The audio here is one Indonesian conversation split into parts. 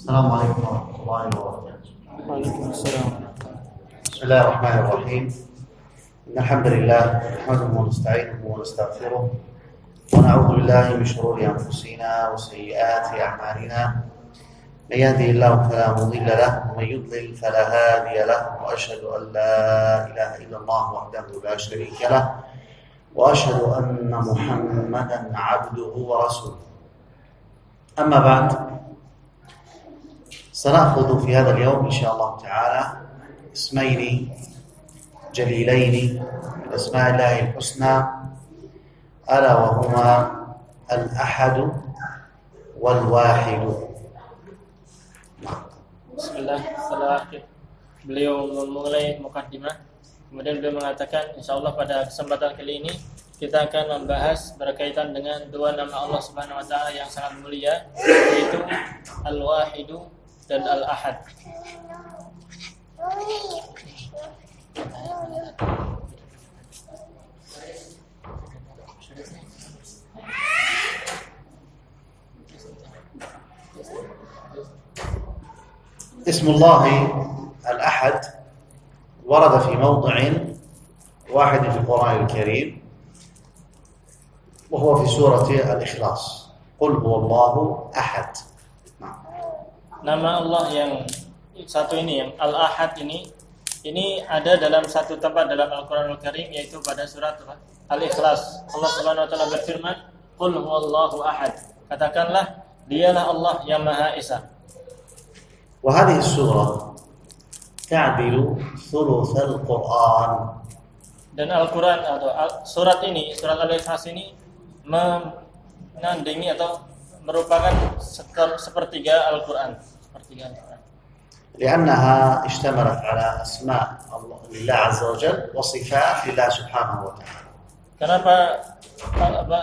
السلام عليكم ورحمة الله وبركاته. وعليكم السلام. بسم الله الرحمن الرحيم. إن الحمد لله نحمده ونستعينه ونستغفره ونعوذ بالله من شرور أنفسنا وسيئات أعمالنا. من يهده الله فلا مضل له ومن يضلل فلا هادي له وأشهد أن لا إله إلا الله وحده لا شريك له وأشهد أن محمدا عبده ورسوله. أما بعد، سنأخذ في هذا اليوم إن شاء الله تعالى اسمين جليلين من أسماء الله الحسنى، ألا وهما الأحد والواحد. Bismillah. Setelah beliau memulai mukaddimah, kemudian beliau mengatakan, insyaallah pada kesempatan kali ini kita akan membahas berkaitan dengan dua nama Allah Subhanahu wa taala yang sangat mulia, yaitu Al-Wahidu dan Al-Ahad. اسم الله الأحد ورد في موضع واحد في القرآن الكريم، وهو في سورة الإخلاص، قل هو الله أحد. Nama Allah yang satu ini, yang Al-Ahad ini ada dalam satu tempat dalam Al-Quranul Karim, yaitu pada surat Al-Ikhlas. Allah Subhanahu wa taala berfirman, "Qul huwallahu ahad." Katakanlah, dialah Allah yang Maha Esa. وهذه السورة تعدل ثلث القرآن. Dan Al-Quran atau surat ini, surat Al-Ikhlas ini menandingi atau merupakan sepertiga Al-Quran. لأنها اشتملت على أسماء الله لله عز وجل وصفات لله سبحانه وتعالى. Kenapa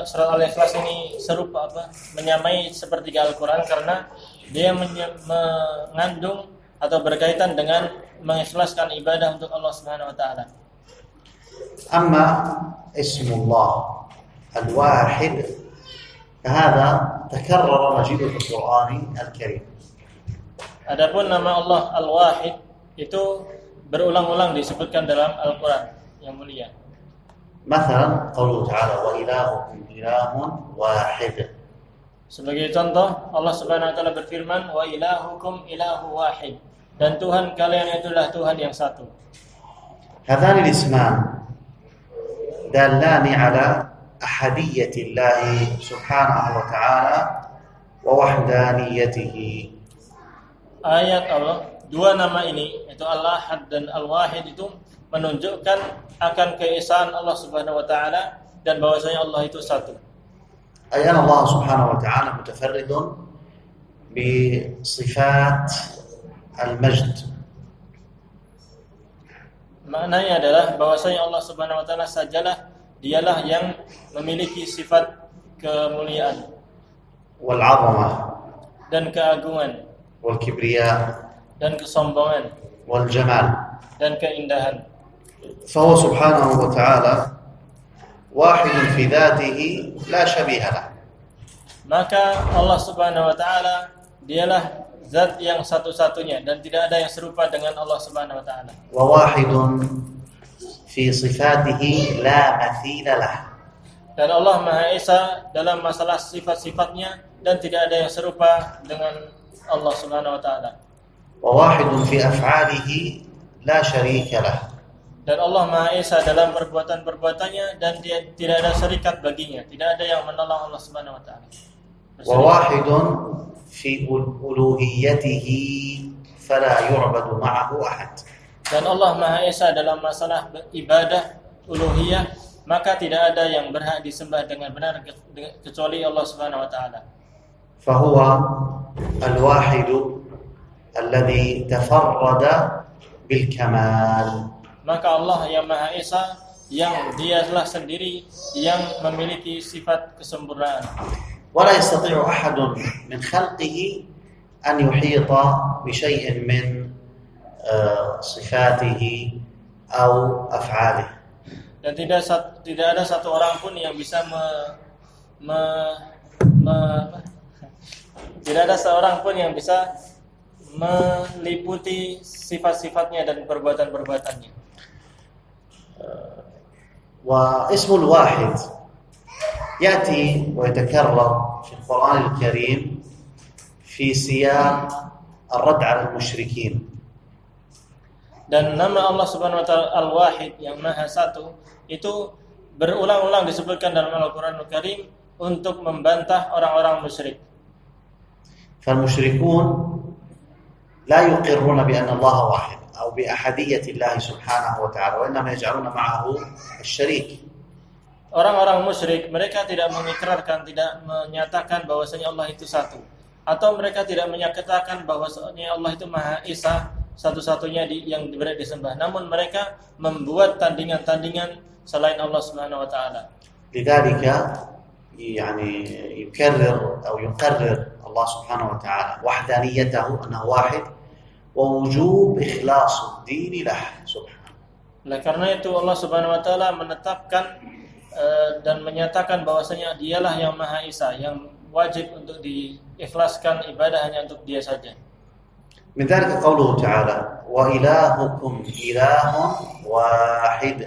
surat Al-Ikhlas ini serupa menyamai sepertiga Al-Quran? Karena dia mengandung atau berkaitan dengan mengikhlaskan ibadah untuk Allah Subhanahu wa taala. أما اسم الله الواحد فهذا تكرر مجيء في القرآن الكريم. Adapun nama Allah Al-Wahid itu berulang-ulang disebutkan dalam Al-Quran yang mulia. مثلا قوله تعالى وإلهكم إله واحد. Sebagai contoh, Allah Subhanahu wa taala berfirman, wa ilahukum ilahu wahid, dan Tuhan kalian itulah Tuhan yang satu. هذان الاسمان دالان على أحدية الله سبحانه وتعالى ووحدانيته. Ayat Allah, dua nama ini, yaitu Al-Ahad dan Al-Wahid, itu menunjukkan akan keesaan Allah Subhanahu wa taala dan bahwasanya Allah itu satu. أي أن الله سبحانه وتعالى متفرد بصفات المجد. Maknanya adalah bahwasanya Allah Subhanahu wa taala sajalah dialah yang memiliki sifat kemuliaan والعظمة dan keagungan والكبرياء dan kesombongan والجمال. dan keindahan. فهو سبحانه وتعالى واحد في ذاته لا شبيه له. Maka Allah Subhanahu wa taala dialah zat yang satu-satunya dan tidak ada yang serupa dengan Allah Subhanahu wa taala. وواحد في صفاته لا مثيل له. Dan Allah Maha Esa dalam masalah sifat-sifatnya dan tidak ada yang serupa dengan Allah Subhanahu wa taala. وواحد في أفعاله لا شريك له. Dan Allah Maha Esa dalam perbuatan-perbuatannya dan dia tidak ada syarikat baginya, tidak ada yang menolong Allah Subhanahu wa taala. وواحد في ألوهيته فلا يعبد معه أحد. Dan Allah Maha Esa dalam masalah ibadah uluhiyah, maka tidak ada yang berhak disembah dengan benar kecuali Allah Subhanahu wa taala. فهو الواحد الذي تفرد بالكمال. Maka Allah yang Maha Esa, yang dialah sendiri yang memiliki sifat kesempurnaan. ولا يستطيع أحد من خلقه أن يحيط بشيء من صفاته أو أفعاله. Dan tidak ada satu orang pun yang bisa tidak ada seorang pun yang bisa meliputi sifat-sifatnya dan perbuatan-perbuatannya. واسم الواحد يأتي ويتكرر في القرآن الكريم في سياق الرد على المشركين. Dan nama Allah Subhanahu wa taala Al-Wahid yang Maha Satu itu berulang-ulang disebutkan dalam Al-Qur'anul Karim untuk membantah orang-orang musyrik. فالمشركون لا يقرون بأن الله واحد أو بأحدية الله سبحانه وتعالى وإنما يجعلون معه الشريك. Orang-orang musyrik mereka tidak mengikrarkan, tidak menyatakan bahwasanya Allah itu satu, atau mereka tidak menyatakan bahwasanya Allah itu Maha Esa, satu-satunya yang berhak disembah. Namun mereka membuat tandingan-tandingan selain Allah Subhanahu wa taala. لذلك يعني يكرر أو يقرر الله سبحانه وتعالى وحدانيته أنه واحد ووجوب إخلاص الدين له سبحانه. Oleh karena itu Allah Subhanahu wa taala menetapkan dan menyatakan bahwasanya dialah yang Maha Esa, yang wajib untuk diikhlaskan ibadah hanya untuk Dia saja. من ذلك قوله تعالى وإلهكم إله واحد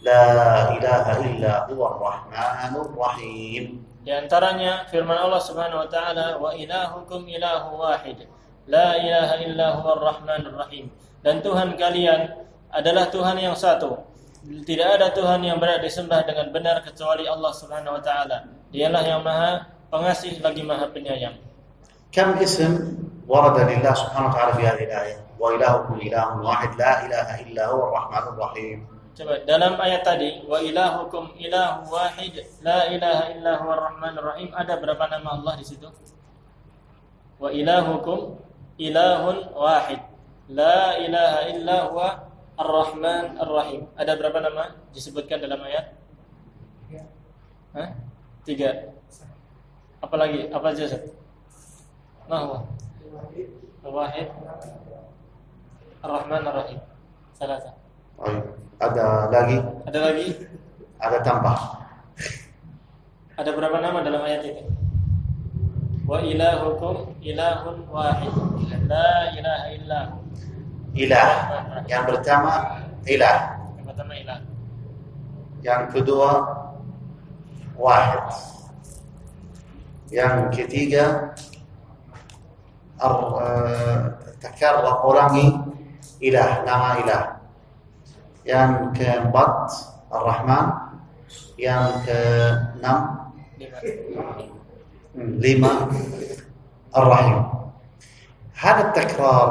لا إله إلا هو الرحمن الرحيم. Di antaranya firman Allah Subhanahu wa taala wa ilahukum ilahu wahid la ilaha illa huwar rahmanur rahim. Dan Tuhan kalian adalah Tuhan yang satu. Tidak ada Tuhan yang berhak disembah dengan benar kecuali Allah Subhanahu wa taala. Dialah yang Maha Pengasih lagi Maha Penyayang. كم اسم ورد لله سبحانه وتعالى في هذه الآية وإلهكم إله واحد لا إله إلا هو الرحمن الرحيم. Coba dalam ayat tadi wa ilahukum ilahu wahid la ilaha illa huwar rahmanur rahim, ada berapa nama Allah di situ? Wa ilahukum ilahun wahid la ilaha illa huwa ar-rahman ar-rahim. Ada berapa nama disebutkan dalam ayat? 3. Apa lagi? Apa saja? Nah, Al-Wahid Ar-Rahman Ar-Rahim. Salah. Ada lagi? Ada lagi? Ada tambah. Ada berapa nama dalam ayat itu? Wa ilahukum ilahun wahid la ilaha illahu. Ilah. Yang pertama ilah. Yang pertama ilah. Yang kedua wahid. Yang ketiga takarrar ulangi ilah, nama ilah. Yang keempat Ar-Rahman. Yang keenam 5 Ar-Rahim. هذا التكرار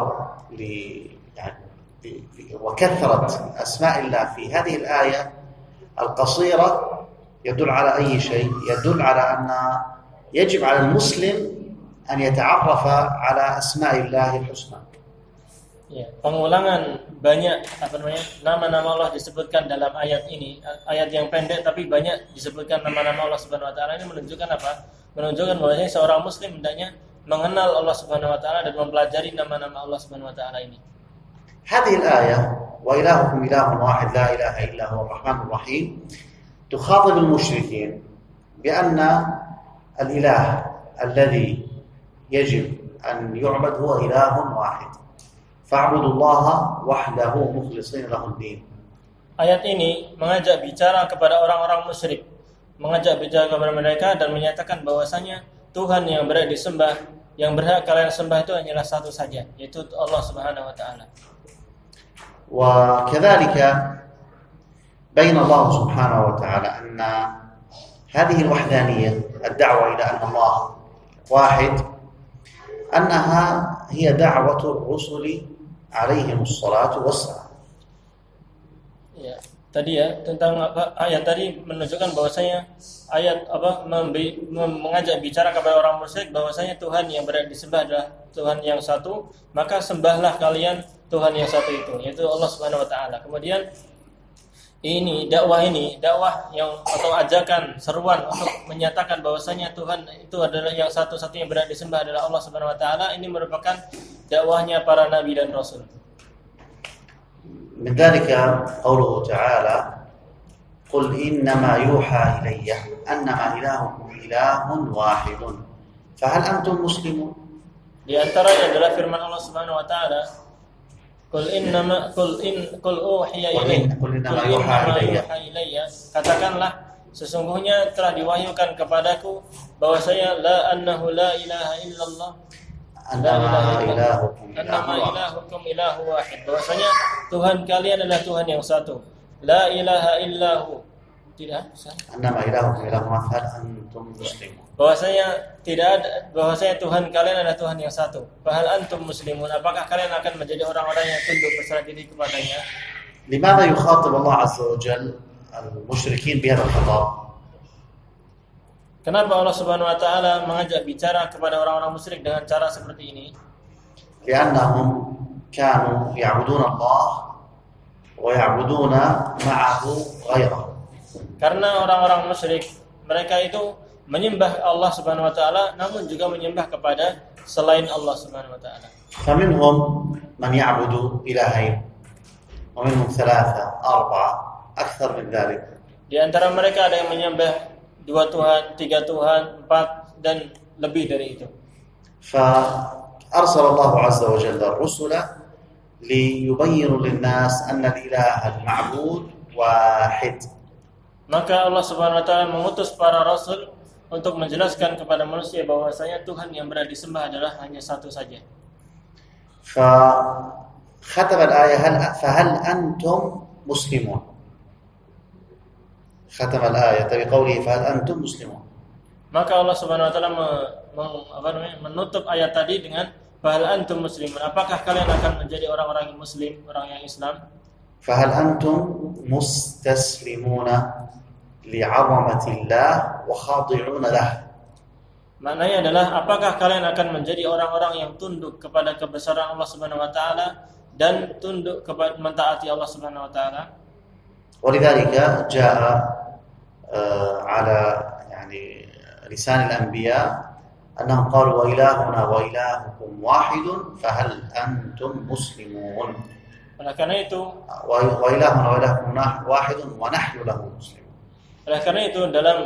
وكثرة أسماء الله في هذه الآية القصيرة يدل على أي شيء؟ يدل على أن يجب على المسلم أن يتعرف على أسماء الله الحسنى. Ya, pengulangan banyak nama-nama Allah disebutkan dalam ayat ini, ayat yang pendek tapi banyak disebutkan nama-nama Allah Subhanahu wa taala. Ini menunjukkan apa? Menunjukkan bahwa seorang muslim hendaknya mengenal Allah Subhanahu wa taala dan mempelajari nama-nama Allah Subhanahu wa taala ini. هذه الآية وإلهكم إله واحد لا إله إلا هو الرحمن الرحيم تخاطب المشركين بأن الإله الذي يجب أن يعبد هو إله واحد فاعبدوا الله وحده مخلصين له الدين. Ayat ini mengajak bicara kepada orang-orang musyrik, mengajak bicara kepada mereka dan menyatakan bahwasanya Tuhan yang berhak disembah, yang berhak kalian sembah itu hanyalah satu saja, yaitu Allah Subhanahu wa taala. وكذلك بين الله سبحانه وتعالى أن هذه الوحدانية الدعوة إلى أن الله واحد أنها هي دعوة الرسل عليهم الصلاة والسلام. Ya, tadi ya tentang ayat tadi menunjukkan bahwasanya ayat mengajak bicara kepada orang musyrik bahwasanya Tuhan yang berhak disembah adalah Tuhan yang satu, maka sembahlah kalian Tuhan yang satu itu, yaitu Allah Subhanahu wa taala. Kemudian dakwah yang atau ajakan seruan untuk menyatakan bahwasanya Tuhan itu adalah yang satu-satunya berhak disembah adalah Allah Subhanahu wa taala. Ini merupakan dakwahnya para nabi dan rasul. من ذلك قوله تعالى قل إنما يوحى إلي أنما إلهكم إله واحد فهل أنتم مسلمون. Di antaranya adalah firman Allah Subhanahu wa taala, Qul uhiya ilayya. Katakanlah, sesungguhnya telah diwahyukan kepadaku bahwasanya la annahu la ilaha illallah, annama ilahukum ilahu wahid, bahwasanya Tuhan kalian adalah Tuhan yang satu. La ilaha illahu, tidak annama ilahukum ilahu wahid antum muslimun, bahwasanya Tuhan kalian adalah Tuhan yang satu. Fahal antum muslimun, apakah kalian akan menjadi orang-orang yang tunduk berserah diri kepadanya? لماذا يخاطب الله عز وجل المشركين بهذا الخطاب؟ Kenapa Allah Subhanahu wa taala mengajak bicara kepada orang-orang musyrik dengan cara seperti ini? لأنهم كانوا يعبدون الله ويعبدون معه غيره. Karena orang-orang musyrik, mereka itu menyembah Allah Subhanahu wa taala namun juga menyembah kepada selain Allah Subhanahu wa taala. فمنهم من يعبد إلهين ومنهم ثلاثة أربعة أكثر من ذلك. Di antara mereka ada yang menyembah 2 Tuhan, 3 Tuhan, 4 dan lebih dari itu. فأرسل الله عز وجل الرسل ليبين للناس أن الإله المعبود واحد. Maka Allah Subhanahu wa taala mengutus para rasul untuk menjelaskan kepada manusia bahwasanya Tuhan yang berhak disembah adalah hanya satu saja. فختم الآية فهل أنتم مسلمون. ختم الآية بقوله فهل أنتم مسلمون. Maka Allah Subhanahu wa taala menutup ayat tadi dengan fahal antum muslimun, apakah kalian akan menjadi orang-orang yang muslim, orang yang Islam? فهل أنتم مستسلمون لعظمة الله وخاضعون له. Maknanya adalah apakah kalian akan menjadi orang-orang yang tunduk kepada kebesaran Allah Subhanahu wa taala dan tunduk kepada mentaati Allah Subhanahu wa taala? ولذلك جاء على يعني لسان الأنبياء أنهم قالوا وإلهنا وإلهكم واحد فهل أنتم مسلمون. Oleh karena itu, وإلهنا وإلهكم واحد ونحن له مسلمون. Oleh karena itu dalam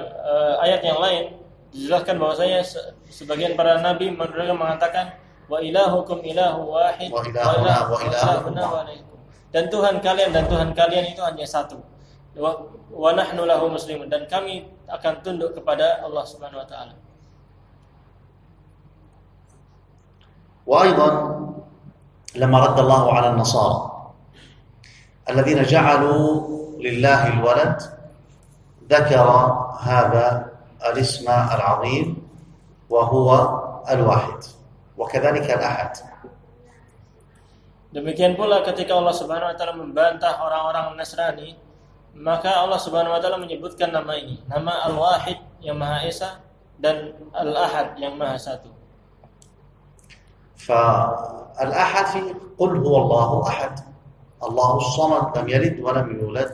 ayat yang lain dijelaskan bahwasanya sebagian para nabi mereka mengatakan wa ilahukum ilahu wahid wa ilahuna wahid. Dan Tuhan kalian itu hanya satu. Wa nahnu lahu muslimun, dan kami akan tunduk kepada Allah Subhanahu wa taala. وأيضا لما رد الله على النصارى الذين جعلوا لله الولد ذكر هذا الاسم العظيم وهو الواحد وكذلك الأحد. Demikian pula ketika Allah Subhanahu wa taala membantah orang-orang Nasrani, maka Allah Subhanahu wa taala menyebutkan nama ini, nama Al-Wahid yang Maha Esa dan Al-Ahad yang Maha Satu. فالأحد في قل هو الله أحد الله الصمد لم يلد ولم يولد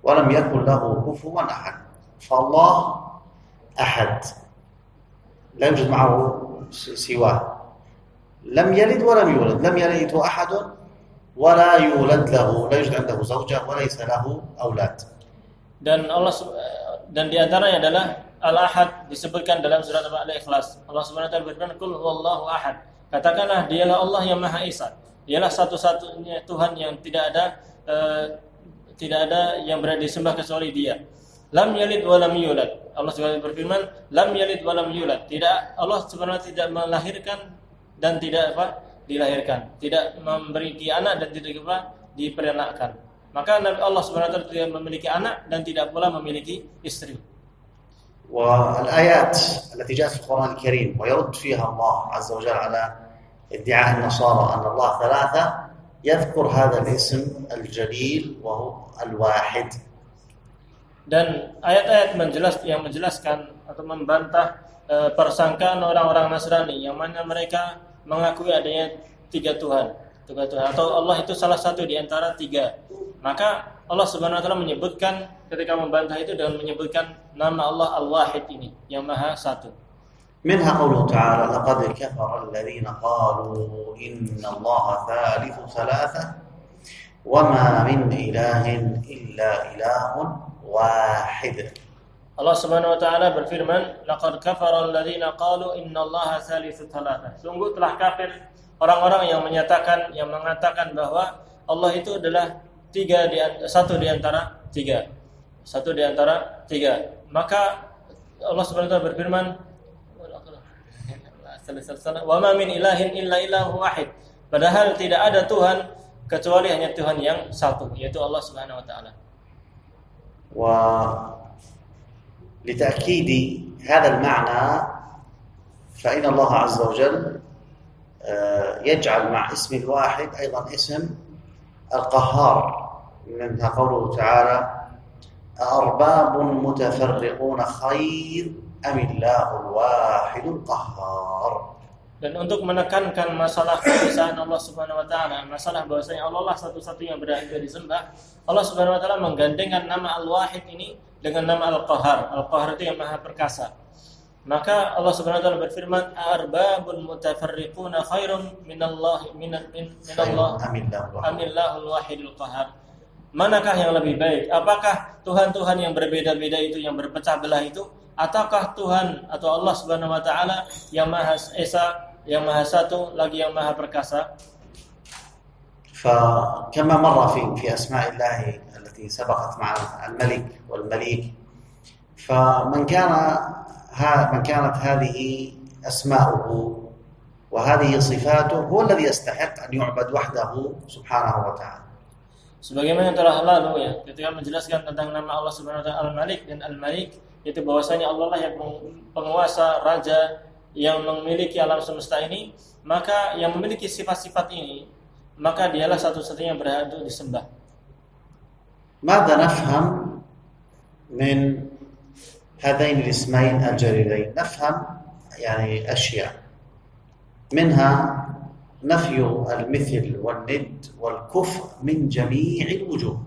ولم يكن له كفوا أحد. فالله أحد لا يوجد معه سواه، لم يلد ولم يولد، لم يلد أحد ولا يولد له، لا يوجد عنده زوجة وليس له أولاد. Dan di antaranya adalah Al-Ahad disebutkan dalam surat Al-Ikhlas. Allah Subhanahu wa taala berfirman, "Qul huwallahu ahad." Katakanlah, dialah Allah yang Maha Esa. Dialah satu-satunya Tuhan yang tidak ada yang berhak disembah kecuali Dia. Lam yalid wa lam yulad. Allah Subhanahu wa taala berfirman, "Lam yalid wa lam yulad." Allah Subhanahu wa taala tidak melahirkan dan tidak dilahirkan, tidak memiliki anak dan tidak diperanakkan. Maka Allah Subhanahu wa taala tidak memiliki anak dan tidak pula memiliki istri. والآيات التي جاءت في القرآن الكريم ويرد فيها الله عز وجل على ادعاء النصارى أن الله ثلاثة يذكر هذا الاسم الجليل وهو الواحد. Dan ayat-ayat yang menjelaskan atau membantah persangkaan orang-orang Nasrani yang mana mereka mengakui adanya tiga Tuhan atau Allah itu salah satu di antara tiga. Maka Allah Subhanahu wa taala menyebutkan ketika membantah itu dengan menyebutkan nama Allah Al-Wahid ini yang Maha Satu. منها قوله تعالى لقد كفر الذين قالوا إن الله ثالث ثلاثة وما من إله إلا إله واحد. Allah Subhanahu wa taala berfirman, "Laqad kafara alladziina qalu innallaha thalithu tsalatsah." Sungguh telah kafir orang-orang yang mengatakan bahwa Allah itu adalah satu di antara tiga. Satu di antara tiga. Maka Allah Subhanahu wa taala berfirman, "Wa ma min ilahin illa ilahu wahid." Padahal tidak ada Tuhan kecuali hanya Tuhan yang satu, yaitu Allah Subhanahu wa taala. ولتأكيد هذا المعنى فإن الله عز وجل يجعل مع اسم الواحد أيضا اسم القهار، منها قوله تعالى: أأرباب متفرقون خير أم الله الواحد القهار. Dan untuk menekankan masalah kebesaran Allah Subhanahu wa taala, masalah bahwasanya Allah lah satu-satunya berhak disembah, Allah Subhanahu wa taala menggandengkan nama Al-Wahid ini dengan nama Al-Qahar. Al-Qahar itu yang Maha Perkasa. Maka Allah Subhanahu wa taala berfirman, "Arbabun mutafarriquna khairum minallah amillahul wahidul qahar." Manakah yang lebih baik? Apakah Tuhan-Tuhan yang berbeda-beda itu, yang berpecah belah itu, ataukah Tuhan atau Allah Subhanahu wa taala yang Maha Esa, yang Maha Satu, lagi yang Maha Perkasa? فكما مر في أسماء الله التي سبقت معنا الملك والمليك، فمن كانت هذه أسماؤه وهذه صفاته هو الذي يستحق أن يعبد وحده سبحانه وتعالى. Sebagaimana yang telah lalu ya, ketika menjelaskan tentang nama Allah Subhanahu wa taala Al-Malik dan Al-Malik, itu bahwasanya Allah lah yang penguasa, raja yang memiliki alam semesta ini, maka yang memiliki sifat-sifat ini, maka dialah satu-satunya yang berhak untuk disembah. ماذا نفهم من هذين الاسمين الجليلين؟ نفهم يعني أشياء منها نفي المثل والند والكفر من جميع الوجوه.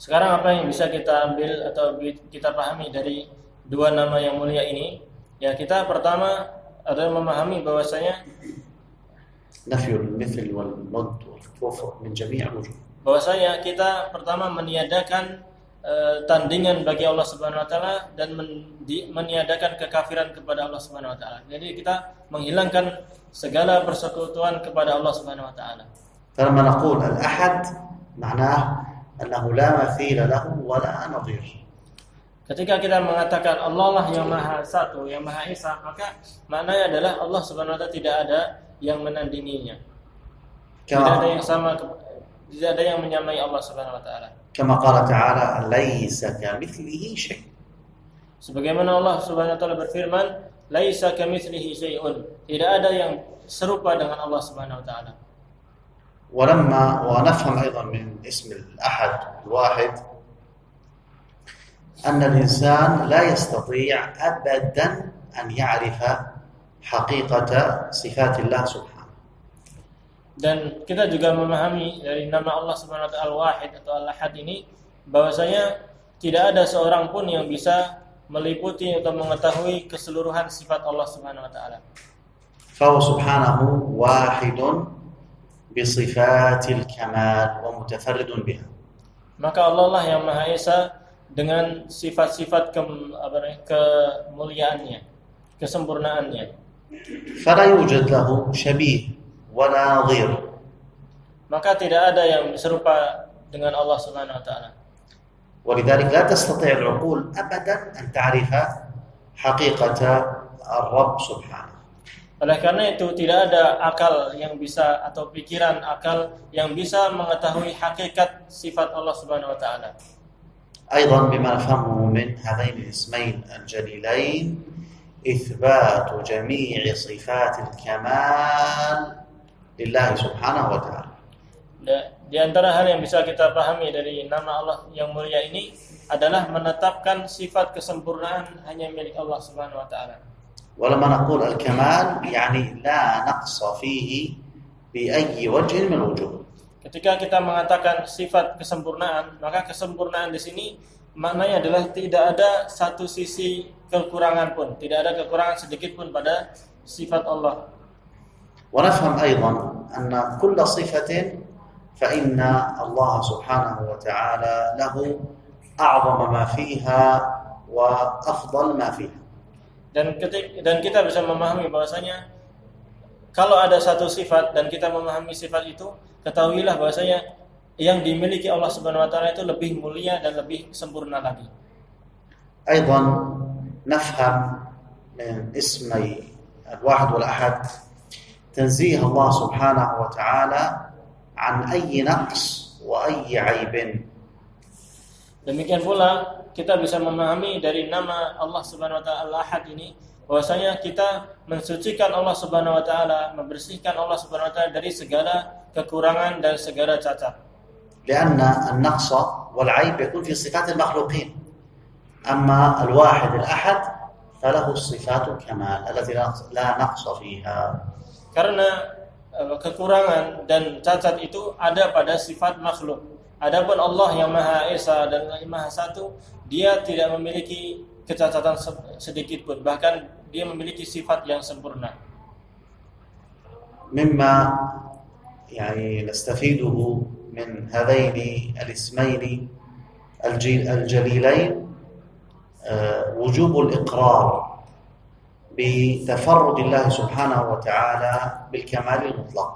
Sekarang apa yang bisa kita ambil atau kita pahami dari dua nama yang mulia ini? Ya, kita pertama adalah memahami bahwasanya نفي المثل والند والكفر من جميع الوجوه. Bahwasanya kita pertama meniadakan tandingan bagi Allah Subhanahu wa taala dan meniadakan kekafiran kepada Allah Subhanahu wa taala. Jadi kita menghilangkan segala persekutuan kepada Allah Subhanahu wa taala. فلما نقول الأحد معناه أنه لا مثيل له ولا نظير. Ketika kita mengatakan Allah lah yang Maha Satu, yang Maha Esa, maka maknanya adalah Allah Subhanahu wa taala tidak ada yang menandinginya. Tidak ada yang sama, tidak ada yang menyamai Allah Subhanahu wa taala. كما قال تعالى ليس كمثله شيء. Sebagaimana Allah Subhanahu wa taala berfirman, laisa kamitslihi syai'un. Tidak ada yang serupa dengan Allah Subhanahu wa taala. ونفهم أيضا من اسم الأحد الواحد أن الإنسان لا يستطيع أبدا أن يعرف حقيقة صفات الله سبحانه. Dan kita juga memahami dari nama Allah Subhanahu wa taala Al-Wahid atau Al-Ahad ini bahwasanya tidak ada seorang pun yang bisa meliputi atau mengetahui keseluruhan sifat Allah Subhanahu wa taala. فهو سبحانه واحد بصفات الكمال ومتفرد بها. Maka Allah lah yang Maha Esa dengan sifat-sifat kemuliaannya, kesempurnaannya. فلا يوجد له شبيه ولا نظير. Maka tidak ada yang serupa dengan Allah Subhanahu wa taala. ولذلك لا تستطيع العقول أبدا أن تعرف حقيقة الرب سبحانه. Oleh karena itu tidak ada akal yang bisa atau pikiran akal yang bisa mengetahui hakikat sifat Allah Subhanahu wa taala. أيضا بما نفهمه من هذين الاسمين الجليلين إثبات جميع صفات الكمال لله سبحانه وتعالى. Di antara hal yang bisa kita pahami dari nama Allah yang mulia ini adalah menetapkan sifat kesempurnaan hanya milik Allah Subhanahu wa taala. ولما نقول الكمال يعني لا نقص فيه بأي وجه من الوجوه. Ketika kita mengatakan sifat kesempurnaan, maka kesempurnaan di sini maknanya adalah tidak ada satu sisi kekurangan pun, tidak ada kekurangan sedikit pun pada sifat Allah. ونفهم أيضا أن كل صفة فإن الله سبحانه وتعالى له أعظم ما فيها وأفضل ما فيها. Dan kita bisa memahami bahwasanya kalau ada satu sifat dan kita memahami sifat itu, ketahuilah bahwasanya yang dimiliki Allah Subhanahu wa taala itu lebih mulia dan lebih sempurna lagi. أيضا نفهم من اسمي الواحد والأحد تنزيه الله سبحانه وتعالى عن أي نقص وأي عيب. Demikian pula kita bisa memahami dari nama Allah Subhanahu wa taala Al-Ahad ini bahwasanya kita mensucikan Allah Subhanahu wa taala, membersihkan Allah Subhanahu wa taala dari segala kekurangan dan segala cacat. لأن النقص والعيب يكون في صفات المخلوقين. أما الواحد الأحد فله صفات الكمال التي لا نقص فيها. Karena kekurangan dan cacat itu ada pada sifat makhluk. Adapun Allah yang Maha Esa dan Maha Satu, dia tidak memiliki kecacatan sedikit pun, bahkan dia memiliki sifat yang sempurna. مما يعني نستفيده من هذين الاسمين الجليلين وجوب الإقرار بتفرد الله سبحانه وتعالى بالكمال المطلق.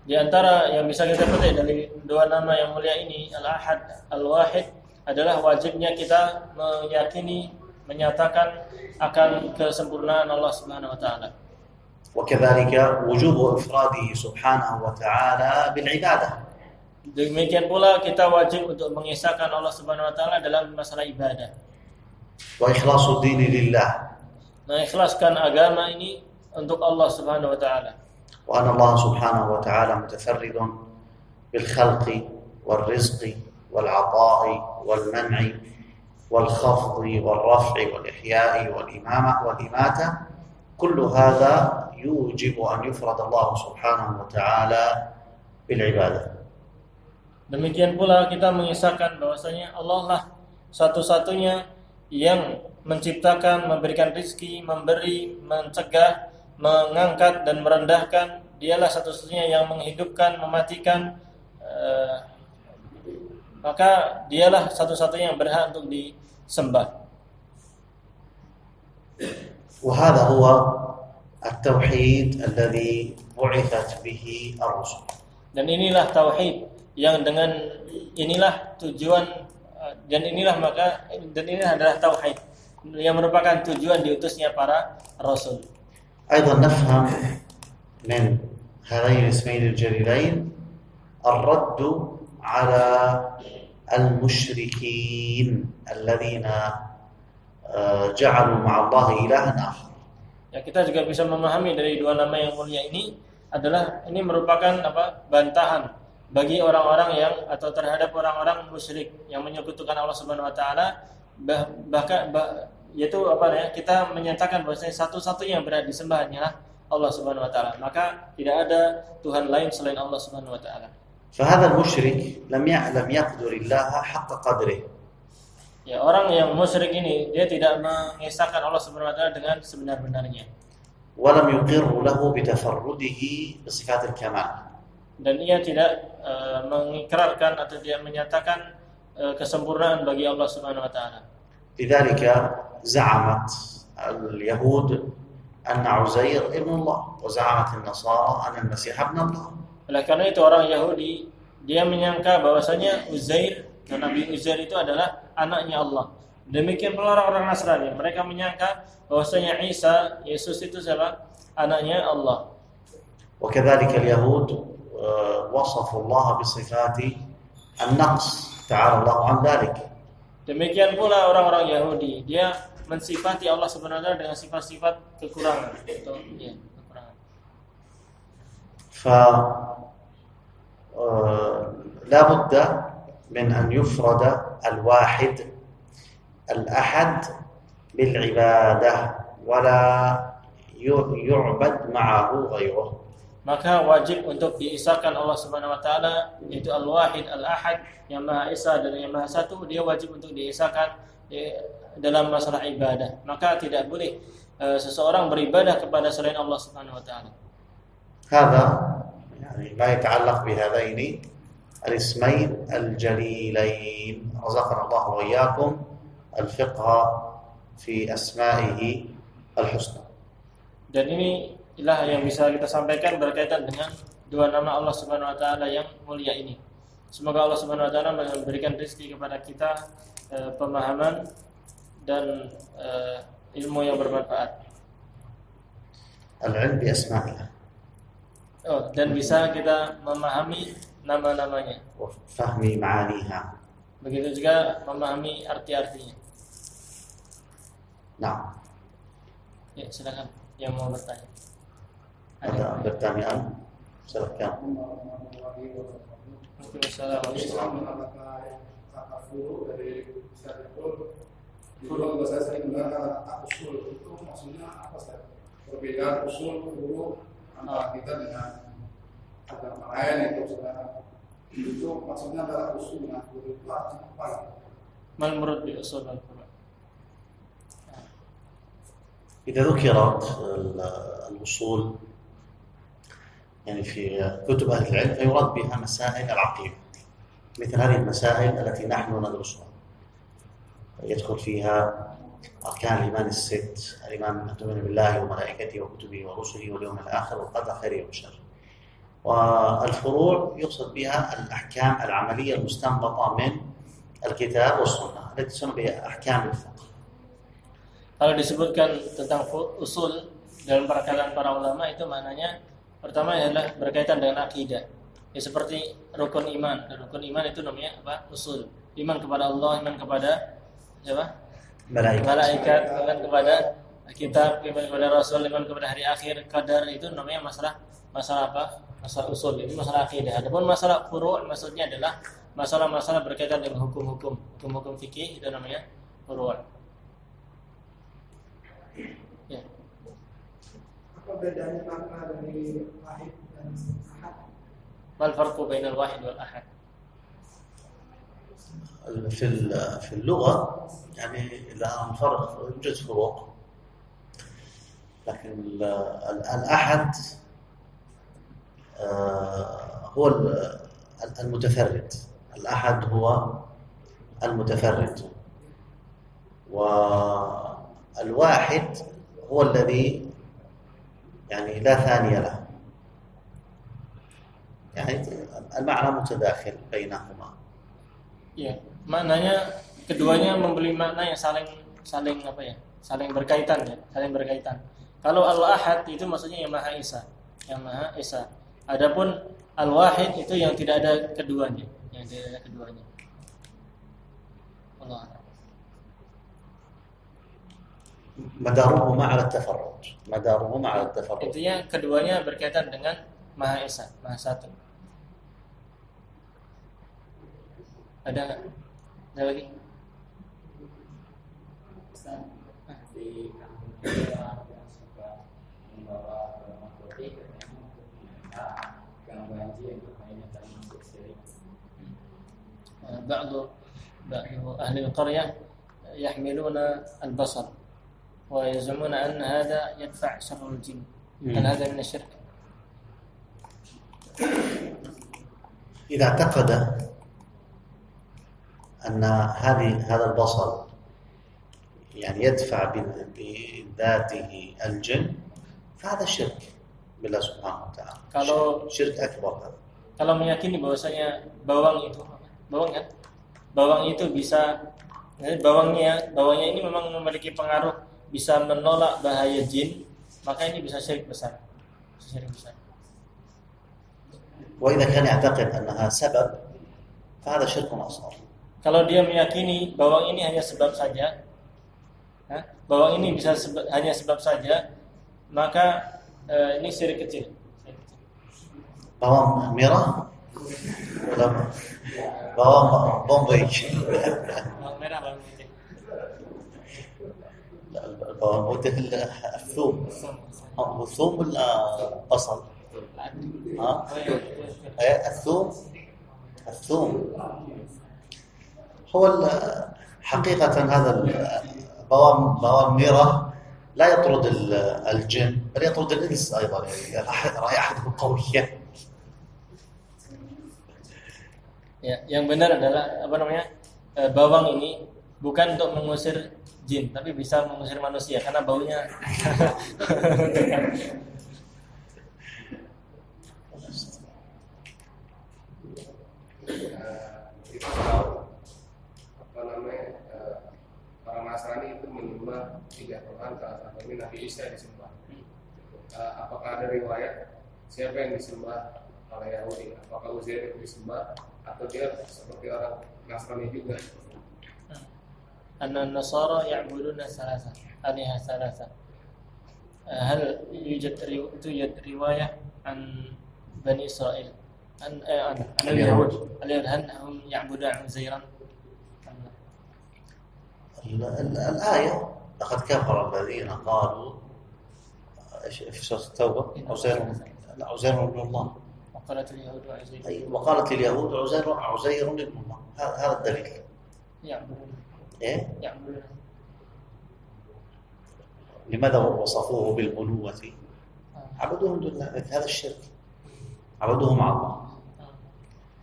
Di antara yang bisa kita petik dari dua nama yang mulia ini, Al-Ahad, Al-Wahid, adalah wajibnya kita meyakini, menyatakan akan kesempurnaan Allah Subhanahu wa taala. وكذلك وجوب إفراده سبحانه وتعالى بالعبادة. Demikian pula kita wajib untuk mengisahkan Allah Subhanahu wa taala dalam masalah ibadah. وإخلاص الدين لله. Mengikhlaskan agama ini untuk Allah Subhanahu wa taala. وأن الله سبحانه وتعالى متفرد بالخلق والرزق والعطاء والمنع والخفض والرفع والإحياء والإماتة. كل هذا يوجب أن يفرد الله سبحانه وتعالى بالعبادة. Demikian pula kita mengisahkan bahwasanya Allah lah satu-satunya yang menciptakan, memberikan rizki, memberi, mencegah, mengangkat dan merendahkan. Dialah satu-satunya yang menghidupkan, mematikan, maka dialah satu-satunya yang berhak untuk disembah. وهذا هو التوحيد الذي بعثت به الرسل. Dan inilah tauhid yang dengan inilah tujuan dan inilah adalah tauhid yang merupakan tujuan diutusnya para rasul. أيضا نفهم من هذين الاسمين الجليلين الرد على المشركين الذين جعلوا مع الله إلها آخر. Ya, kita juga bisa memahami dari dua nama yang mulia ini adalah ini merupakan bantahan bagi orang-orang yang atau terhadap orang-orang musyrik yang menyekutukan Allah Subhanahu wa taala, bahkan yaitu kita menyatakan bahwasanya satu-satunya yang berhak disembah hanyalah Allah Subhanahu wa taala, maka tidak ada tuhan lain selain Allah Subhanahu wa taala. فهذا المشرك لم يقدر الله حق قدره. Ya, orang yang musyrik ini dia tidak mengesahkan Allah Subhanahu wa taala dengan sebenar-benarnya. ولم يقر له بتفرده بصفات الكمال. Dan ia tidak mengikrarkan atau dia menyatakan kesempurnaan bagi Allah Subhanahu wa taala. لذلك زعمت اليهود أن عزير ابن الله وزعمت النصارى أن المسيح ابن الله. Oleh karena itu orang Yahudi dia menyangka bahwasanya Uzair, Nabi Uzair itu adalah anaknya Allah. Demikian pula orang-orang Nasrani, mereka menyangka bahwasanya Isa, Yesus itu siapa? Anaknya Allah. وكذلك اليهود وصفوا الله بصفات النقص تعالى الله عن ذلك. Demikian pula orang-orang Yahudi, dia mensifati Allah Subhanahu wa taala dengan sifat-sifat kekurangan. Kekurangan. لا بد من أن يفرد الواحد الأحد بالعبادة ولا يعبد معه غيره. Maka wajib untuk diisahkan Allah Subhanahu wa taala, yaitu Al-Wahid, Al-Ahad, yang Maha Esa dan yang Maha Satu, dia wajib untuk diisahkan dalam masalah ibadah. Maka tidak boleh seseorang beribadah kepada selain Allah Subhanahu wa taala. هذا يعني ما يتعلق بهذين الاسمين الجليلين. رزقنا الله وإياكم الفقه في أسمائه الحسنى. Dan ini ialah yang bisa kita sampaikan berkaitan dengan dua nama Allah Subhanahu wa taala yang mulia ini. Semoga Allah Subhanahu wa taala memberikan rezeki kepada kita pemahaman dan ilmu yang bermanfaat. العلم بأسماء الله. Dan bisa kita memahami nama-namanya. وفهم معانيها. Begitu juga memahami arti-artinya. نعم. Ya, silakan yang mau bertanya. Ada pertanyaan? Silakan. Kalau saya sering dengar kata usul itu maksudnya apa Ustaz? Perbedaan usul furu antara kita dengan agama lain itu maksudnya adalah usul dengan furu itu artinya apa? Mal murad bi usul wal furu'. إذا ذكرت الأصول يعني في كتب أهل العلم فيراد بها مسائل العقيدة مثل هذه المسائل التي نحن ندرسها يدخل فيها أركان الإيمان الست، الإيمان أن تؤمن بالله وملائكته وكتبه ورسله واليوم الآخر والقدر خيره وشره. والفروع يقصد بها الأحكام العملية المستنبطة من الكتاب والسنة التي تسمى بأحكام الفقه. Kalau disebutkan tentang usul dalam perkataan para ulama itu maknanya pertama adalah berkaitan dengan akidah. Ya seperti rukun iman. Rukun iman itu namanya apa? Usul. Iman kepada Allah, iman kepada apa? Malaikat, iman kepada kitab, iman kepada Rasul, iman kepada hari akhir, qadar itu namanya masalah apa? Masalah usul. Itu masalah akidah. Adapun masalah furu' maksudnya adalah masalah-masalah berkaitan dengan hukum-hukum fikih itu namanya furu'. Ya. Apa bedanya makna dari wahid dan ahad? Mal farqu bainal wahid wal ahad? في اللغة يعني لا نفرق يوجد فروق لكن الأحد هو المتفرد. الأحد هو المتفرد والواحد هو الذي يعني لا ثاني له يعني المعنى متداخل بينهما. Ya, maknanya keduanya memberi makna yang saling apa ya? Saling berkaitan ya, saling berkaitan. Kalau Al-Ahad itu maksudnya yang Maha Esa, yang Maha Esa. Adapun Al-Wahid itu yang tidak ada keduanya, yang tidak ada keduanya. Allah. مدارهما على التفرد. Intinya keduanya berkaitan dengan Maha Esa, Maha Satu. Ada lagi? Di kampung kita yang suka membawa motorik yang banjir yang lainnya termasuk syirik. بعض أهل القرية يحملون البصر ويزعمون أن هذا يدفع شر الجن. هل هذا من الشرك؟ إذا اعتقد أن هذا البصر يعني يدفع بذاته الجن فهذا شرك بالله سبحانه وتعالى. Kalau شرك أكبر هذا. Kalau meyakini bahwasanya bawang itu bisa bawangnya ini memang memiliki pengaruh bisa menolak bahaya jin, maka ini bisa syirik besar. وإذا كان يعتقد أنها سبب فهذا شرك أصغر. Kalau dia meyakini bawang ini hanya sebab saja, bawang ini bisa hanya sebab saja, maka ini syirik kecil. bawang merah atau bawang bombay? Bawang merah, bawang putih. bawang putih الثوم الثوم ولا بصل؟ الثوم هو حقيقة هذا بوام ميرة لا يطرد الجن بل يطرد الإنس أيضا يعني رائحته قوية. Ya, yang benar adalah bawang ini bukan untuk mengusir jin, tapi bisa mengusir manusia karena baunya. Kita tahu apa namanya orang Nasrani itu menyembah 3 Tuhan, salah satunya Nabi Isa disembah. Apakah ada riwayat siapa yang disembah oleh Yahudi? Apakah Uzair disembah atau dia seperti orang Nasrani juga? Anna Nasara ya'buduna salasa, aliha salasa. Hal yujad riwayah an Bani Israel عن اليهود هل هم يعبدون عزيرا؟ الآية لقد كفر الذين قالوا في سورة التوبة عزير ابن الله، وقالت اليهود عزير، وقالت اليهود عزير ابن الله. هذا الدليل. يعبدون يعبدون. لماذا وصفوه بالبنوة؟ عبدوهم دون الله، هذا الشرك، عبدوهم مع الله.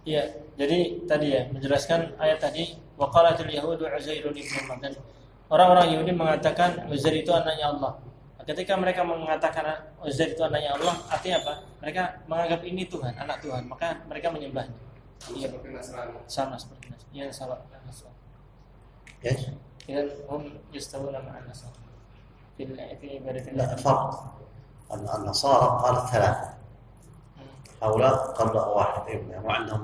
Iya, jadi tadi ya menjelaskan ayat tadi waqalatul yahudu Uzairun ibn Allah, dan orang-orang Yahudi mengatakan Uzair itu anaknya Allah. Ketika mereka mengatakan Uzair itu anaknya Allah, artinya apa? Mereka menganggap ini Tuhan, anak Tuhan, maka mereka menyembahnya. Iya, Seperti Nasrani. sama seperti Nasrani. Iya, sama Nasrani. ايش؟ إذا هم يستوون مع النصارى في عبادة لا الله. فرق. النصارى قالت 3، هؤلاء قالوا واحد ابن، وعندهم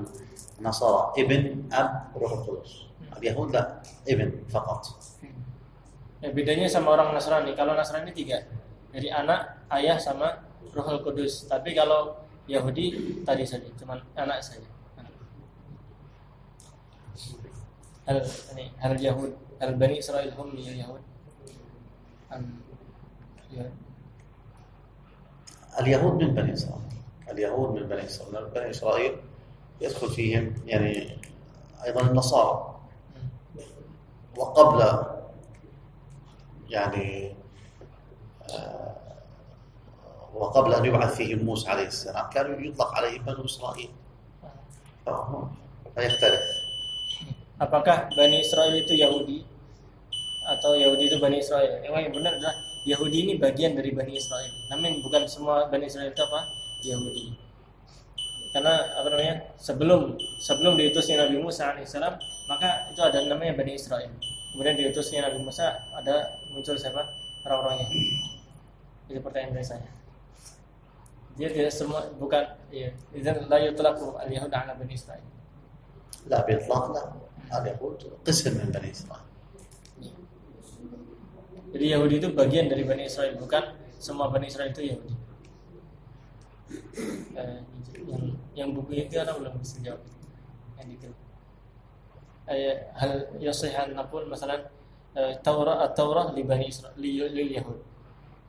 نصارى ابن أب روح القدس. اليهود لا، ابن فقط. Ya, bedanya sama orang Nasrani. Kalau Nasrani 3, dari anak, ayah sama Rohul Kudus. Tapi kalau Yahudi tadi saja, cuma anak saja. Hal Yahud, hal Bani Israel hum Yahud. اليهود من بني إسرائيل. اليهود من بني إسرائيل. بني إسرائيل يدخل فيهم يعني أيضا النصارى. وقبل يعني وقبل أن يبعث فيهم موسى عليه السلام كانوا يطلق عليهم بنو إسرائيل. فيختلف. Apakah Bani Israel itu Yahudi atau Yahudi itu Bani Israel? Yang benar adalah Yahudi ini bagian dari Bani Israel. Namun bukan semua Bani Israel itu apa? Yahudi. Karena apa namanya? Sebelum diutusnya Nabi Musa alaihissalam, maka itu ada namanya Bani Israel. Kemudian diutusnya Nabi Musa ada muncul siapa? Orang-orang Yahudi. Itu pertanyaan dari saya. Dia tidak semua bukan ya. Idzan la yutlaqu al-yahud 'ala Bani Israel. لا بإطلاق لا. اليهود قسم من بني إسرائيل. Jadi Yahudi itu bagian dari Bani Israel, bukan semua Bani Israel itu Yahudi. Yang buku itu orang belum bisa jawab. Yang itu. Hal yasihan naqul masalan Taurah li Bani Israel lil Yahud.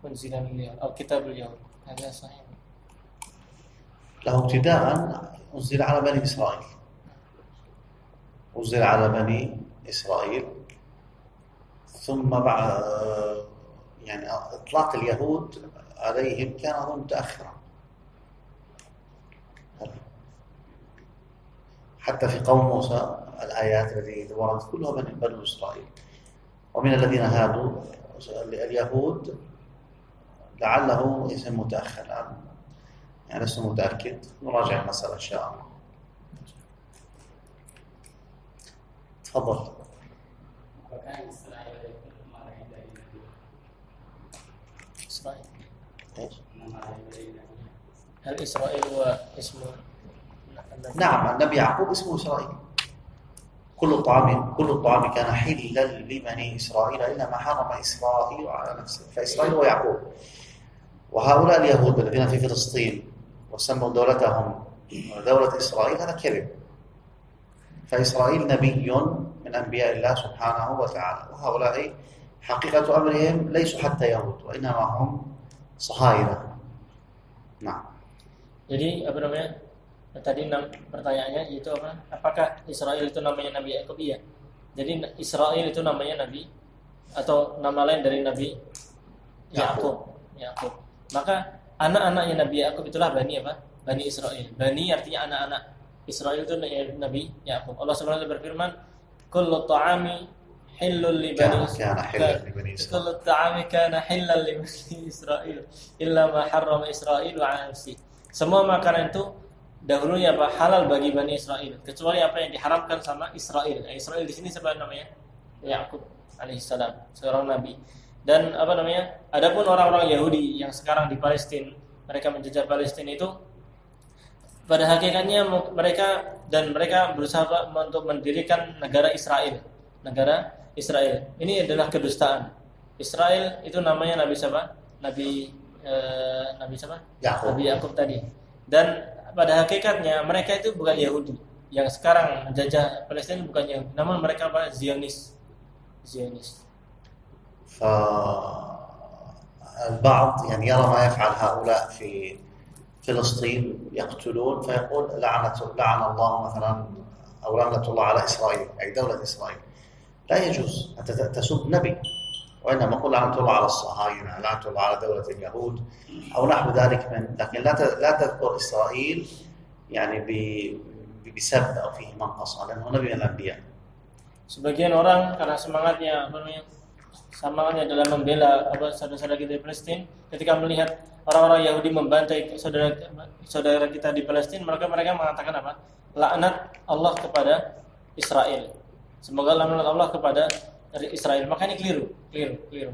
Unzila lil Yahud atau kitab lil Yahud. Hada sahih. له ابتداء أنزل على بني إسرائيل. أنزل على بني إسرائيل ثم بعد يعني إطلاق اليهود عليهم كان متأخرا، حتى في قوم موسى الآيات التي وردت كلها بنو إسرائيل. ومن الذين هادوا اليهود لعله اسم متأخر، يعني لست متأكد، نراجع المسألة إن شاء الله. تفضل. Apakah Israel itu nama lain dari Nabi? Israel. إيش؟ Nama lain dari Nabi. Hal Israel wa ismu نعم، النبي يعقوب اسمه إسرائيل. كل الطعام كان حلا لبني إسرائيل إلا ما حرم إسرائيل على نفسه، فإسرائيل هو يعقوب. وهؤلاء اليهود الذين في فلسطين وسموا دولتهم دولة إسرائيل هذا كذب. فإسرائيل نبي من أنبياء الله سبحانه وتعالى، وهؤلاء حقيقة أمرهم ليسوا حتى يهود وإنما هم صهاينة. نعم. Jadi apa namanya? Tadi pertanyaannya itu apa? Apakah Israel itu namanya Nabi Yakub? Iya. Jadi Israel itu namanya Nabi atau nama lain dari Nabi Yakub. Maka anak-anaknya Nabi Yakub itulah Bani apa? Bani Israel. Bani artinya anak-anak. Israel itu Nabi Yakub. Allah Subhanahu wa taala berfirman, "Kullu ta'ami hillul li bani كان حلا لبني إسرائيل. kullu ta'ami kana hillan li bani Israil illa ma harrama Israil wa 'ala nafsi. Semua makanan itu dahulunya apa? Halal bagi Bani Israel, kecuali apa yang diharamkan sama Israel. Israel di sini siapa namanya? Yakub alaihissalam, seorang nabi. Dan apa namanya? Adapun orang-orang Yahudi yang sekarang di Palestina, mereka menjajah Palestina itu, pada hakikatnya mereka berusaha untuk mendirikan negara Israel. Negara Israel. Ini adalah kedustaan. Israel itu namanya Nabi siapa? Nabi siapa? Yakub. Nabi Yakub tadi. Dan pada hakikatnya mereka itu bukan Yahudi. Yang sekarang menjajah Palestina bukan Yahudi, namun mereka apa? Zionis. فالبعض يعني يرى ما يفعل هؤلاء في فلسطين يقتلون فيقول لعن الله مثلا أو لعنة الله على إسرائيل أي دولة إسرائيل. لا يجوز أنت تسب نبي، وإنما قل لعنة الله على الصهاينة، لعنة الله على دولة اليهود أو نحو ذلك لكن لا تذكر إسرائيل يعني بسب أو فيه منقصة لأنه نبي من الأنبياء. Sebagian orang karena semangatnya adalah membela saudara-saudara kita di Palestina, ketika melihat orang-orang Yahudi membantai saudara kita di Palestina, mereka mengatakan apa? Laknat Allah kepada Israel. Semoga laknat Allah kepada Israel. Maka ini keliru.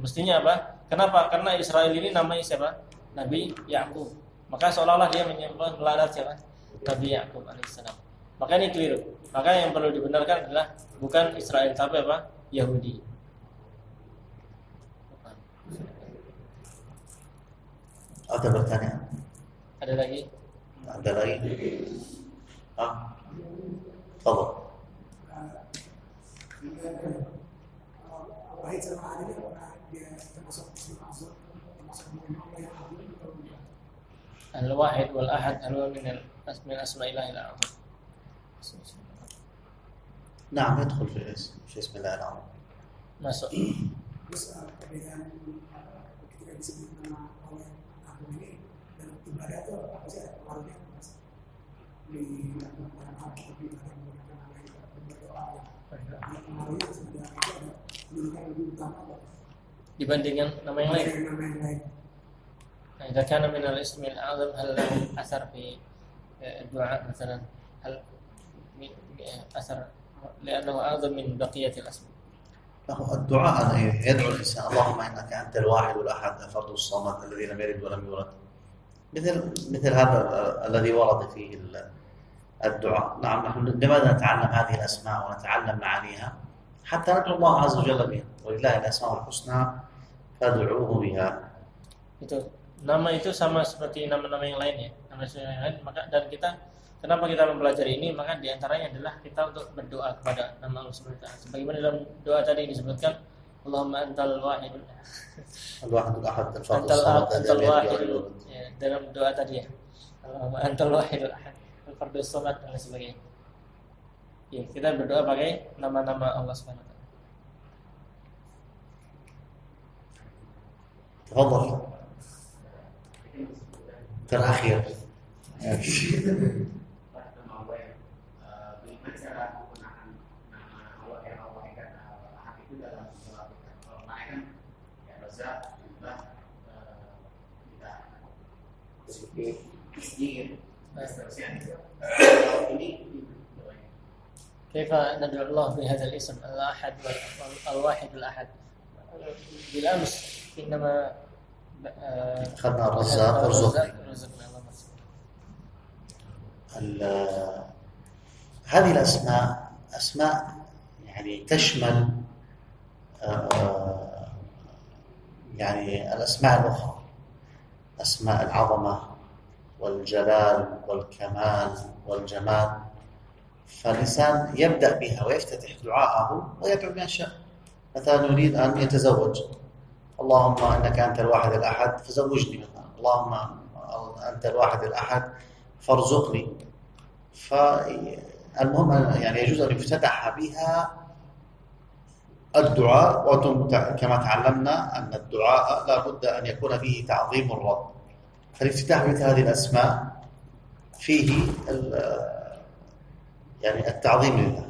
Mestinya apa? Kenapa? Karena Israel ini namanya siapa? Nabi Yakub. Maka seolah-olah dia melaknat siapa? Nabi Yakub alaihissalam. Maka ini keliru. Maka yang perlu dibenarkan adalah bukan Israel tapi apa? Yahudi. Ada pertanyaan? Ada lagi? Tafadhal. Wahid sama Ahad ini apakah dia termasuk termasuk Allah yang agung atau tidak? Al-Wahid wal Ahad adalah min asma'illahil a'zam. نعم يدخل في اسم الله العظيم. Masuk. Terus perbedaan ketika disebut nama Allah yang agung ini dalam ibadah itu apa sih ada pengaruhnya mas? Di dalam hal kita beribadah menggunakan nama itu berdoa ya. Ada pengaruhnya sebenarnya itu ada pendidikan lebih utama atau Dibandingkan nama yang lain. nama yang lain? Nah, إذا كان من الاسم الأعظم هل له أثر في الدعاء مثلا؟ هل أثر لأنه أعظم من بقية الأسماء؟ الدعاء يدعو الإنسان اللهم إنك أنت الواحد الأحد الفرد الصمد الذي لم يلد ولم يولد، مثل هذا الذي ورد فيه الدعاء. نعم، نحن لماذا نتعلم هذه الأسماء ونتعلم معانيها؟ حتى ندعو الله عز وجل بها، ولله الأسماء الحسنى فادعوه بها. Itu nama itu sama seperti nama-nama yang lain ya, nama-nama yang lain. Maka dan kita kenapa kita mempelajari ini? Maka diantaranya adalah kita untuk berdoa kepada nama Allah Subhanahu wa taala. Sebagaimana dalam doa tadi disebutkan, Allahumma antal wahidul الأحد الفرد الصمد الذي لم يلد ولم يولد. ya, dalam doa tadi ya. Allahumma antal wahidul ahad al-fardus samad dan sebagainya. Ya, kita berdoa pakai nama-nama Allah Subhanahu wa taala. تفضل. terakhir. Bagaimana cara menggunakan nama Allah yang Allah ikat ahad itu dalam sholat kita? Kalau kemarin kan ya Razak, kita sedikit, seterusnya. Ini كيف ندعو الله بهذا الاسم الأحد والواحد الأحد؟ بالأمس إنما أخذنا الرزاق ارزقني. رزقنا الله هذه الأسماء أسماء يعني تشمل يعني الأسماء الأخرى، أسماء العظمة والجلال والكمال والجمال، فالإنسان يبدأ بها ويفتتح دعاءه ويدعو بما شاء. مثلا يريد أن يتزوج، اللهم إنك أنت الواحد الأحد فزوجني، مثلا اللهم أنت الواحد الأحد فارزقني. فالمهم يعني يجوز أن يفتتح بها الدعاء، وأنتم كما تعلمنا أن الدعاء لا بد أن يكون فيه تعظيم الرب، فالافتتاح بمثل هذه الأسماء فيه يعني التعظيم لله.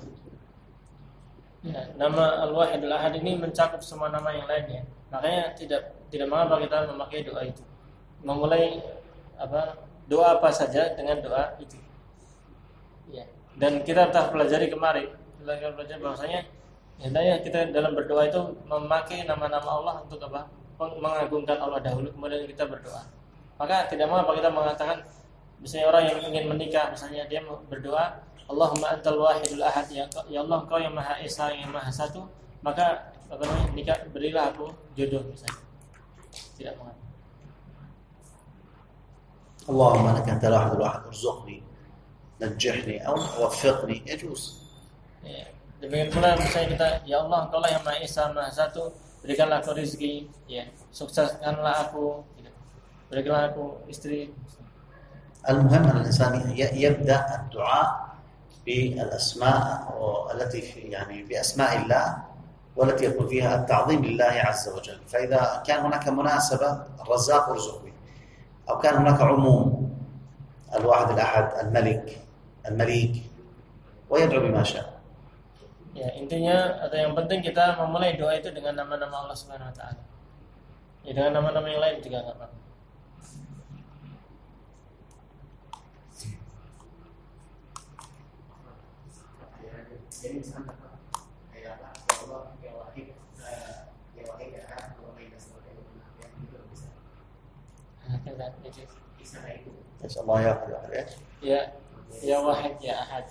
Ya, nama Al-Wahidul Ahad ini mencakup semua nama yang lainnya. Makanya tidak mengapa kita memakai doa itu. Memulai doa apa saja dengan doa itu. Ya. Dan kita telah pelajari kemarin, bahwasanya hendaknya kita dalam berdoa itu memakai nama-nama Allah untuk apa? Mengagungkan Allah dahulu, kemudian kita berdoa. Maka tidak mengapa kita mengatakan, misalnya orang yang ingin menikah, misalnya dia berdoa, Allahumma antal wahidul ahad, ya Allah engkau yang maha esa, yang maha satu, maka nikah, berilah aku jodoh misalnya. Tidak mengapa. اللهم انك انت الواحد الواحد ارزقني نجحني او وفقني يجوز. Ya, demikian pula misalnya kita, ya Allah engkau lah yang maha esa, maha satu, berikanlah aku rezeki, ya, sukseskanlah aku, gitu. Berikanlah aku istri. المهم ان الانسان يبدا الدعاء بالاسماء التي في يعني باسماء الله والتي يكون فيها التعظيم لله عز وجل. فاذا كان هناك مناسبه الرزاق ارزقني، او كان هناك عموم الواحد الاحد المليك ويدعو بما شاء. Ya, intinya atau yang penting kita memulai doa itu dengan nama-nama Allah Subhanahu wa taala. Ya, dengan nama-nama yang lain juga enggak apa-apa. Jadi misalnya kayak apa? Allah yang wahid ya, kalau mereka seperti itu, yang juga bisa. Bisa itu. نسال الله ياخذ عليك. Ya wahid ya ahad.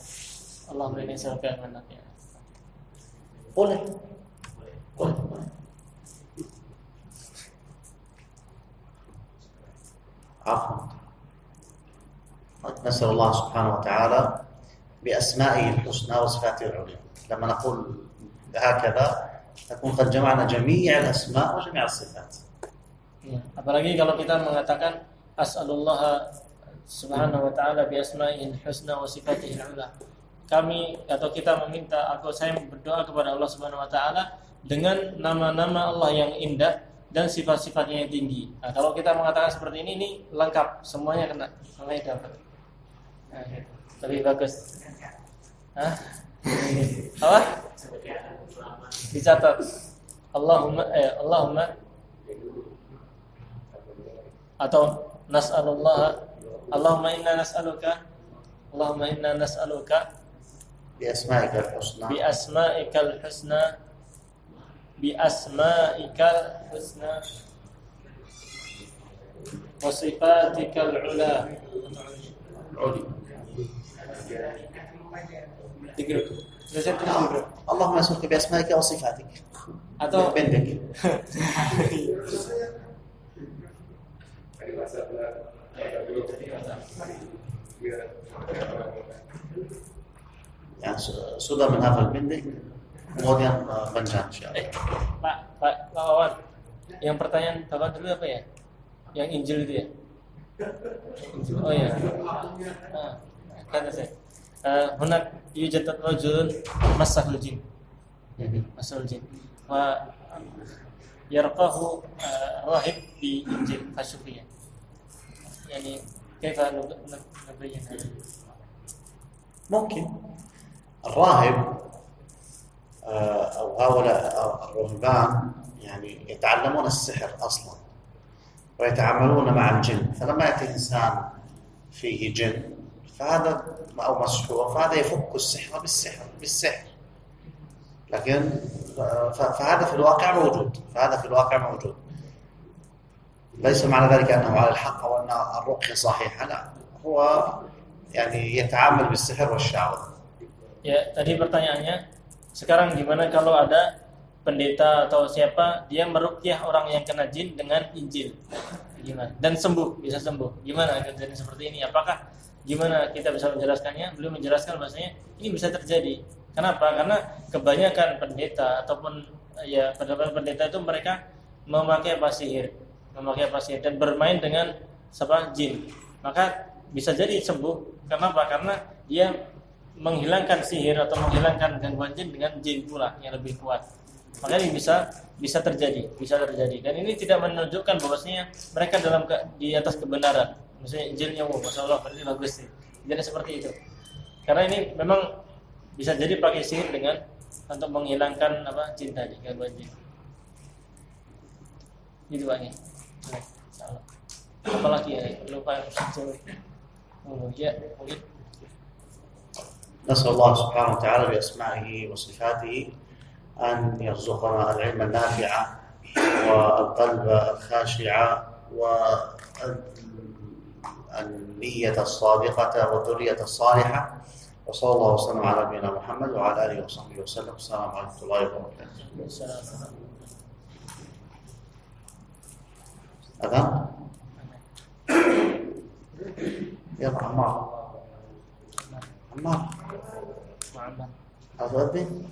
Allahumma inni as'aluka al-manna ya. قل عفوا. نسأل الله سبحانه وتعالى بأسمائه الحسنى وصفاته العليا. لما نقول هكذا نكون قد جمعنا جميع الأسماء وجميع الصفات. Ya, apalagi kalau kita mengatakan as'alullah subhanahu wa ta'ala bi asma'ihil husna wa sifatihil ula. Kami atau kita meminta, saya berdoa kepada Allah Subhanahu wa taala dengan nama-nama Allah yang indah dan sifat-sifatnya yang tinggi. Nah, kalau kita mengatakan seperti ini lengkap, semuanya kena, semuanya dapat. Nah, lebih bagus. Hah? Apa? Dicatat. Allahumma atau nas'alullah, Allahumma inna nas'aluka بأسمائك الحسنى وصفاتك العلا. اللهم أسألك بأسمائك وصفاتك. Atau pendek. يعني sudah menghafal pendek, kemudian panjang insyaallah. Pak Wawan, yang pertanyaan Bapak dulu apa ya? Yang Injil itu ya? Oh ya. Kata saya. Hunak yujad rajulun masahul jin. Masahul jin. Wa yarqahu rahib di Injil Fasyufiyah. Yani kaifa nubayyin hada? ممكن الراهب أو هؤلاء الرهبان يعني يتعلمون السحر أصلا ويتعاملون مع الجن، فلما يأتي إنسان فيه جن فهذا أو مسحور فهذا يفك السحر بالسحر لكن فهذا في الواقع موجود ليس معنى ذلك أنه على الحق أو أن الرقية صحيحة، لا، هو يعني يتعامل بالسحر والشعوذة. Ya, tadi pertanyaannya, sekarang gimana kalau ada pendeta atau siapa dia meruqyah orang yang kena jin dengan Injil? Gimana? Dan bisa sembuh. Gimana kejadian seperti ini? Apakah gimana kita bisa menjelaskannya? Beliau menjelaskan bahwasanya ini bisa terjadi. Kenapa? Karena kebanyakan pendeta ataupun ya pendeta itu mereka memakai pasihir dan bermain dengan jin. Maka bisa jadi sembuh. Kenapa? Karena dia menghilangkan sihir atau menghilangkan gangguan jin dengan jin pula yang lebih kuat. Makanya bisa terjadi. Dan ini tidak menunjukkan bahwasanya mereka di atas kebenaran. Maksudnya Injilnya masyaallah berarti bagus sih. Jadi seperti itu. Karena ini memang bisa jadi pakai sihir dengan untuk menghilangkan jin tadi, gangguan jin. Itu Pak ya. Baik, insyaallah. Apalagi ya, lupa yang ya, mungkin. نسأل الله سبحانه وتعالى بأسمائه وصفاته أن يرزقنا العلم النافع والقلب الخاشع والنية الصادقة والذرية الصالحة. وصلى الله وسلم على نبينا محمد وعلى آله وصحبه وسلم. السلام عليكم ورحمة الله وبركاته. أذان؟ يلا عمار. عمار. Ma'am. أذن؟